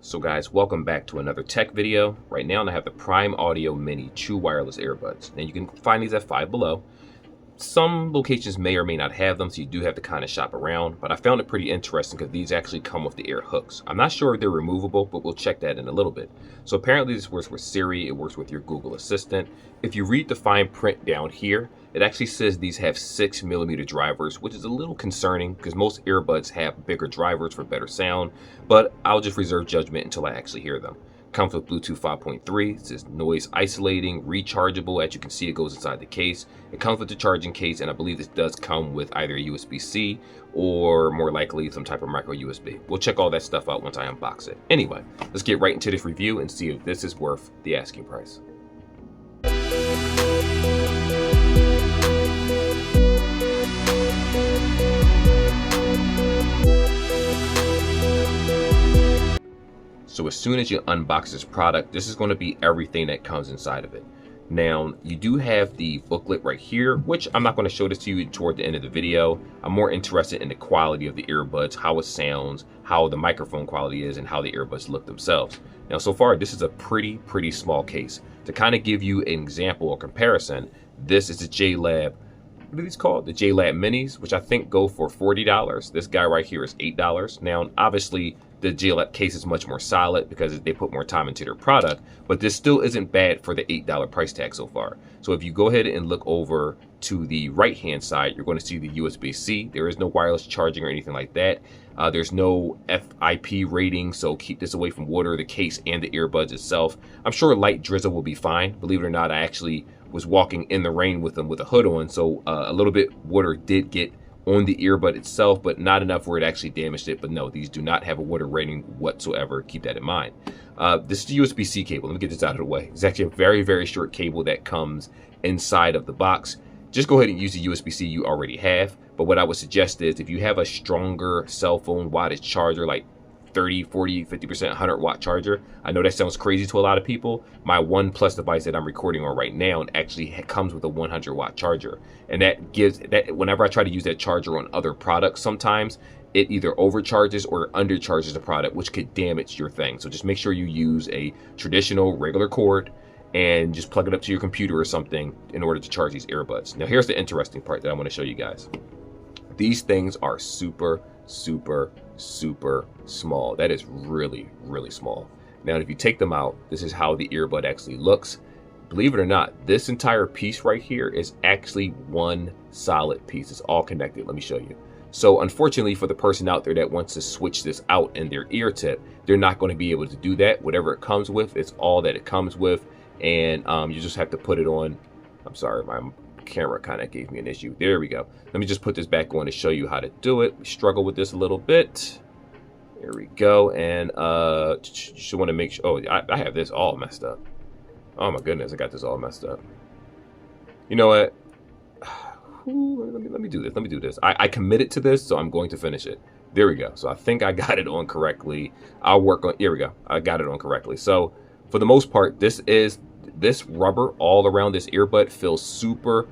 So guys, welcome back to another tech video. Right now I have the Prime Audio Mini True Wireless Earbuds. And you can find these at Five Below. Some locations may or may not have them, so you do have to kind of shop around. But I found it pretty interesting because these actually come with the ear hooks. I'm not sure if they're removable, but we'll check that in a little bit. So apparently this works with Siri, it works with your Google Assistant. If you read the fine print down here, it actually says these have 6mm drivers, which is a little concerning because most earbuds have bigger drivers for better sound, but I'll just reserve judgment until I actually hear them. Comes with Bluetooth 5.3, it says noise isolating, rechargeable. As you can see, it goes inside the case. It comes with the charging case, and I believe this does come with either a USB-C or more likely some type of micro USB. We'll check all that stuff out once I unbox it. Anyway, let's get right into this review and see if this is worth the asking price. So as soon as you unbox this product, this is going to be everything that comes inside of it. Now, you do have the booklet right here, which I'm not going to show this to you toward the end of the video. I'm more interested in the quality of the earbuds, how it sounds, how the microphone quality is, and how the earbuds look themselves. Now, so far, this is a pretty small case. To kind of give you an example or comparison, this is the JLab, what are these called? The JLab Minis, which I think go for $40. This guy right here is $8. Now, obviously, the JLab case is much more solid because they put more time into their product, but this still isn't bad for the $8 price tag so far. So if you go ahead and look over to the right-hand side, you're going to see the USB-C. There is no wireless charging or anything like that. There's no FIP rating, so keep this away from water, the case, and the earbuds itself. I'm sure light drizzle will be fine. Believe it or not, I actually was walking in the rain with them with a hood on, so a little bit water did get on the earbud itself, but not enough where it actually damaged it. But no, these do not have a water rating whatsoever. Keep that in mind. This is the USB-C cable. Let me get this out of the way. It's actually a very short cable that comes inside of the box. Just go ahead and use the USB-C you already have. But what I would suggest is if you have a stronger cell phone wattage charger, like 30, 40, 50%, 100 watt charger. I know that sounds crazy to a lot of people. My OnePlus device that I'm recording on right now actually comes with a 100 watt charger. And that gives that whenever I try to use that charger on other products, sometimes it either overcharges or undercharges the product, which could damage your thing. So just make sure you use a traditional regular cord and just plug it up to your computer or something in order to charge these earbuds. Now here's the interesting part that I want to show you guys. These things are super small. That is really small. Now if you take them out, this is how the earbud actually looks. Believe it or not, this entire piece right here is actually one solid piece. It's all connected. Let me show you. So unfortunately for the person out there that wants to switch this out in their ear tip, they're not going to be able to do that. Whatever it comes with, it's all that it comes with, and you just have to put it on. I'm sorry, my camera kind of gave me an issue. There we go. Let me just put this back on to show you how to do it. We struggle with this a little bit. There we go. And you should want to make sure. Oh, I have this all messed up. Oh my goodness, I got this all messed up. You know what? Let me do this. Let me do this. I committed to this, so I'm going to finish it. There we go. So I think I got it on correctly. I'll work on. Here we go. I got it on correctly. So for the most part, this rubber all around this earbud feels super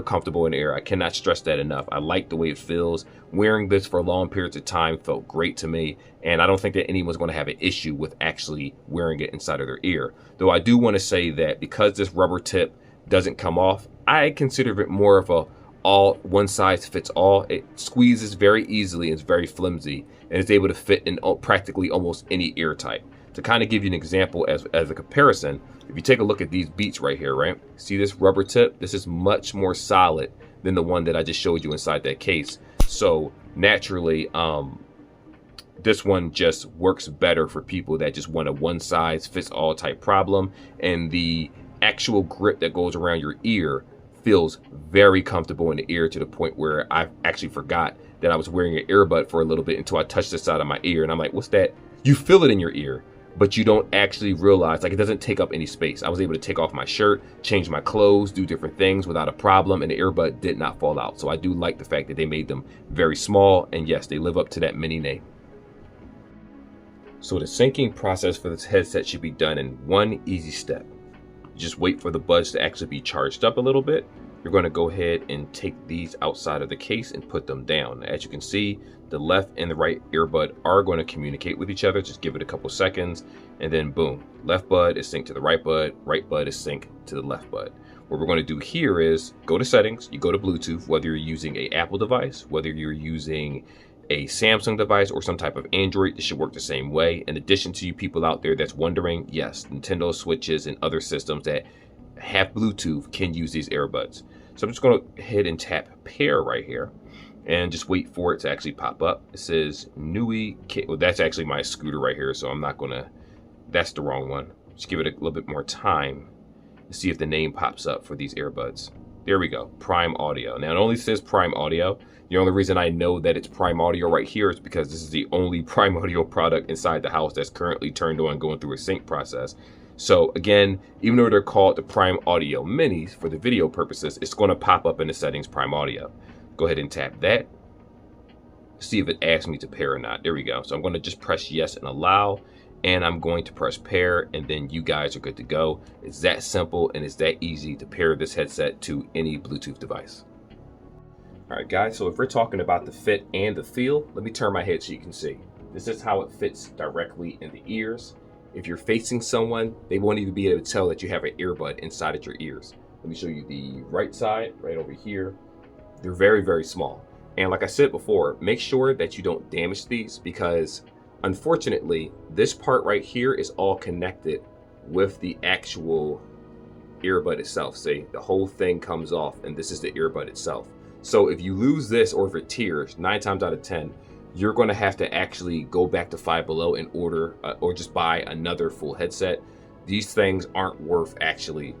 comfortable in the ear. I cannot stress that enough. I like the way it feels. Wearing this for long periods of time felt great to me, and I don't think that anyone's going to have an issue with actually wearing it inside of their ear. Though I do want to say that because this rubber tip doesn't come off, I consider it more of a all one size fits all. It squeezes very easily and it's very flimsy, and it's able to fit in practically almost any ear type. To kind of give you an example as a comparison, if you take a look at these beats right here, right? See this rubber tip? This is much more solid than the one that I just showed you inside that case. So naturally, this one just works better for people that just want a one size fits all type problem. And the actual grip that goes around your ear feels very comfortable in the ear to the point where I actually forgot that I was wearing an earbud for a little bit until I touched the side of my ear. And I'm like, what's that? You feel it in your ear, but you don't actually realize, like, it doesn't take up any space. I was able to take off my shirt, change my clothes, do different things without a problem, and the earbud did not fall out. So I do like the fact that they made them very small, and yes, they live up to that mini name. So the syncing process for this headset should be done in one easy step. You just wait for the buds to actually be charged up a little bit. you're going to go ahead and take these outside of the case and put them down. As you can see, the left and the right earbud are going to communicate with each other. Just give it a couple seconds, and then boom, left bud is synced to the right bud is synced to the left bud. What we're going to do here is go to settings, you go to Bluetooth, whether you're using an Apple device, whether you're using a Samsung device or some type of Android, this should work the same way. In addition to you people out there that's wondering, yes, Nintendo Switches and other systems that have Bluetooth can use these earbuds. So I'm just going to go ahead and tap pair right here and just wait for it to actually pop up. It says Nui, well, that's actually my scooter right here, so I'm not going to, that's the wrong one. Just give it a little bit more time to see if the name pops up for these earbuds. There we go, Prime Audio. Now it only says Prime Audio. The only reason I know that it's Prime Audio right here is because this is the only Prime Audio product inside the house that's currently turned on, going through a sync process. So again, even though they're called the Prime Audio Minis for the video purposes, it's going to pop up in the settings Prime Audio. Go ahead and tap that. See if it asks me to pair or not. There we go. So I'm going to just press yes and allow, and I'm going to press pair, and then you guys are good to go. It's that simple and it's that easy to pair this headset to any Bluetooth device. All right, guys, so if we're talking about the fit and the feel, let me turn my head so you can see. This is how it fits directly in the ears. If you're facing someone, they won't even be able to tell that you have an earbud inside of your ears. Let me show you the right side, right over here. They're very, very small. And like I said before, make sure that you don't damage these, because unfortunately, this part right here is all connected with the actual earbud itself. See, the whole thing comes off, and this is the earbud itself. So if you lose this, or if it tears, 9 times out of 10, you're going to have to actually go back to Five Below and order or just buy another full headset. These things aren't worth actually,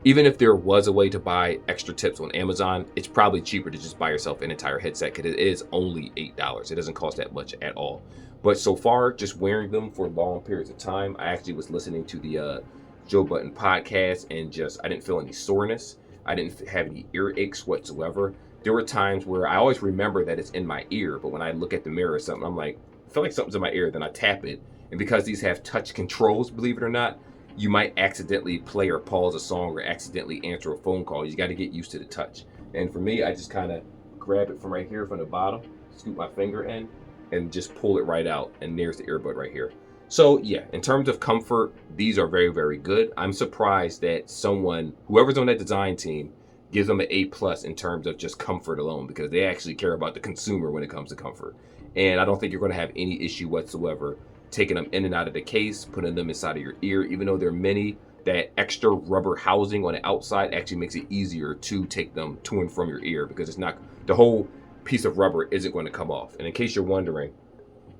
even if there was a way to buy extra tips on Amazon, it's probably cheaper to just buy yourself an entire headset, because it is only $8. It doesn't cost that much at all. But so far, just wearing them for long periods of time, I actually was listening to the Joe Budden podcast, and I didn't feel any soreness. I didn't have any ear aches whatsoever. There were times where I always remember that it's in my ear, but when I look at the mirror or something, I'm like, I feel like something's in my ear, then I tap it. And because these have touch controls, believe it or not, you might accidentally play or pause a song or accidentally answer a phone call. You got to get used to the touch. And for me, I just kind of grab it from right here from the bottom, scoop my finger in, and just pull it right out. And there's the earbud right here. So yeah, in terms of comfort, these are very, very good. I'm surprised that whoever's on that design team, gives them an A+ in terms of just comfort alone, because they actually care about the consumer when it comes to comfort. And I don't think you're going to have any issue whatsoever taking them in and out of the case, putting them inside of your ear. Even though they're mini, that extra rubber housing on the outside actually makes it easier to take them to and from your ear, because it's not, the whole piece of rubber isn't going to come off. And in case you're wondering,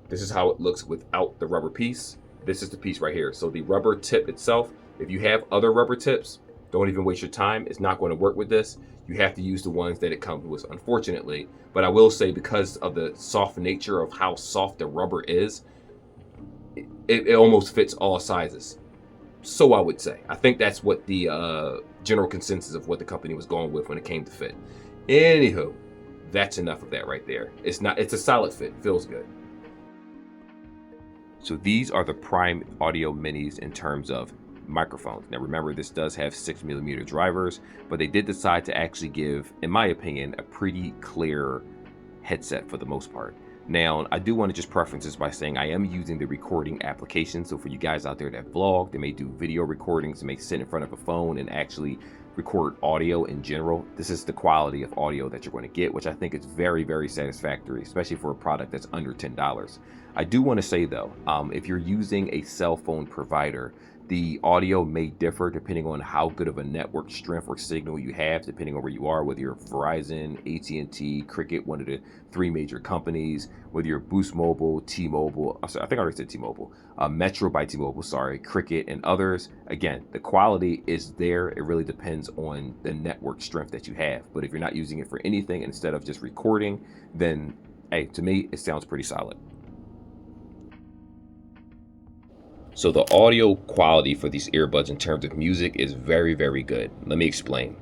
this is how it looks without the rubber piece. This is the piece right here. So the rubber tip itself, if you have other rubber tips, don't even waste your time. It's not going to work with this. You have to use the ones that it comes with, unfortunately. But I will say, because of the soft nature of how soft the rubber is, it almost fits all sizes. So I would say. I think that's what the general consensus of what the company was going with when it came to fit. Anywho, that's enough of that right there. It's a solid fit. Feels good. So these are the Prime Audio Minis in terms of microphones. Now remember, this does have 6mm drivers, but they did decide to actually give, in my opinion, a pretty clear headset for the most part. Now, I do want to just preference this by saying I am using the recording application. So for you guys out there that vlog, they may do video recordings, they may sit in front of a phone and actually record audio in general. This is the quality of audio that you're going to get, which I think is very, very satisfactory, especially for a product that's under $10. I do want to say though, if you're using a cell phone provider, the audio may differ depending on how good of a network strength or signal you have, depending on where you are, whether you're Verizon, AT&T, Cricket, one of the 3 major companies, whether you're Boost Mobile, T-Mobile, I think I already said T-Mobile, Metro by T-Mobile, sorry, Cricket and others. Again, the quality is there. It really depends on the network strength that you have. But if you're not using it for anything, instead of just recording, then hey, to me, it sounds pretty solid. So the audio quality for these earbuds in terms of music is very, very good. Let me explain.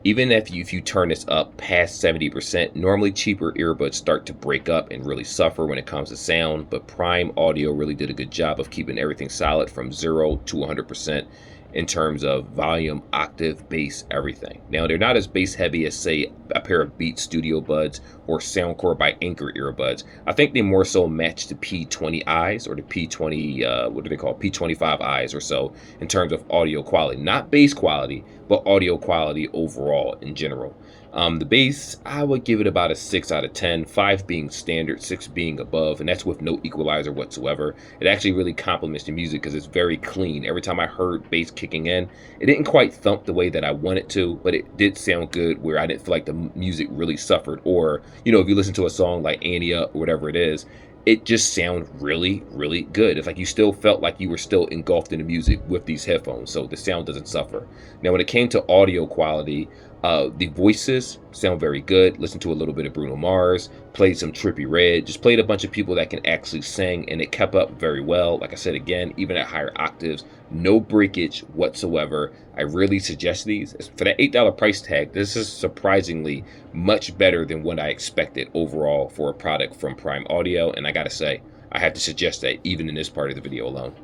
Even if you turn this up past 70%, normally cheaper earbuds start to break up and really suffer when it comes to sound, but Prime Audio really did a good job of keeping everything solid from 0 to 100%. in terms of volume, octave, bass, everything. Now, they're not as bass heavy as, say, a pair of Beats Studio Buds or Soundcore by Anchor earbuds. I think they more so match the P20Is or the P20, what do they call it? P25Is or so in terms of audio quality. Not bass quality, but audio quality overall in general. The bass, I would give it about a 6 out of 10, 5 being standard, 6 being above, and that's with no equalizer whatsoever. It actually really complements the music because it's very clean. Every time I heard bass kicking in, it didn't quite thump the way that I wanted to, but it did sound good where I didn't feel like the music really suffered. Or, you know, if you listen to a song like Ania or whatever it is, it just sounded really, really good. It's like you still felt like you were still engulfed in the music with these headphones, so the sound doesn't suffer. Now, when it came to audio quality, the voices sound very good. Listened to a little bit of Bruno Mars, played some Trippie Redd, just played a bunch of people that can actually sing, and it kept up very well. Like I said, again, even at higher octaves, no breakage whatsoever. I really suggest these. For that $8 price tag, this is surprisingly much better than what I expected overall for a product from Prime Audio, and I gotta say, I have to suggest that even in this part of the video alone.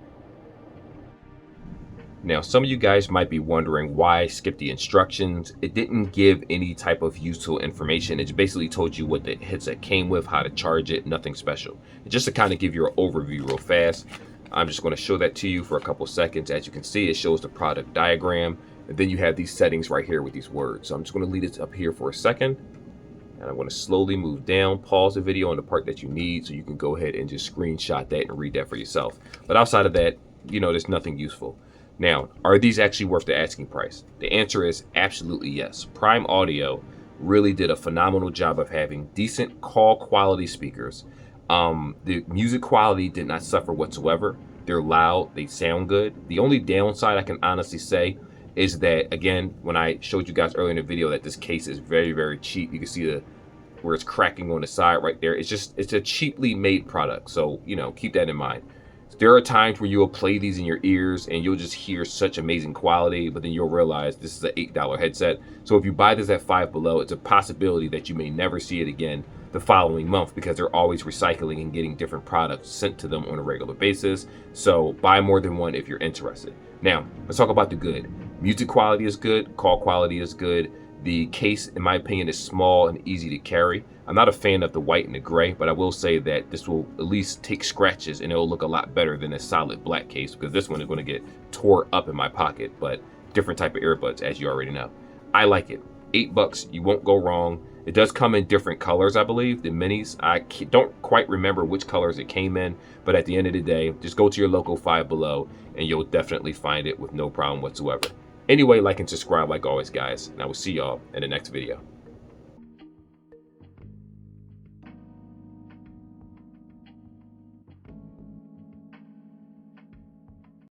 Now, some of you guys might be wondering why I skipped the instructions. It didn't give any type of useful information. It basically told you what the headset came with, how to charge it, nothing special. Just to kind of give you an overview real fast, I'm just going to show that to you for a couple seconds. As you can see, it shows the product diagram, and then you have these settings right here with these words. So I'm just going to leave it up here for a second, and I'm going to slowly move down, pause the video on the part that you need, so you can go ahead and just screenshot that and read that for yourself. But outside of that, you know, there's nothing useful. Now, are these actually worth the asking price? The answer is absolutely yes. Prime Audio really did a phenomenal job of having decent call quality speakers. The music quality did not suffer whatsoever. They're loud, they sound good. The only downside I can honestly say is that, again, when I showed you guys earlier in the video that this case is very, very cheap. You can see where it's cracking on the side right there. It's a cheaply made product. So, you know, keep that in mind. There are times where you'll play these in your ears and you'll just hear such amazing quality, but then you'll realize this is an $8 headset. So if you buy this at Five Below, it's a possibility that you may never see it again the following month because they're always recycling and getting different products sent to them on a regular basis. So buy more than one if you're interested. Now, let's talk about the good. Music quality is good, call quality is good. The case, in my opinion, is small and easy to carry. I'm not a fan of the white and the gray, but I will say that this will at least take scratches and it'll look a lot better than a solid black case because this one is going to get tore up in my pocket, but different type of earbuds, as you already know. I like it. $8, you won't go wrong. It does come in different colors, I believe, the minis. I don't quite remember which colors it came in, but at the end of the day, just go to your local Five Below and you'll definitely find it with no problem whatsoever. Anyway, like and subscribe like always, guys, and I will see y'all in the next video.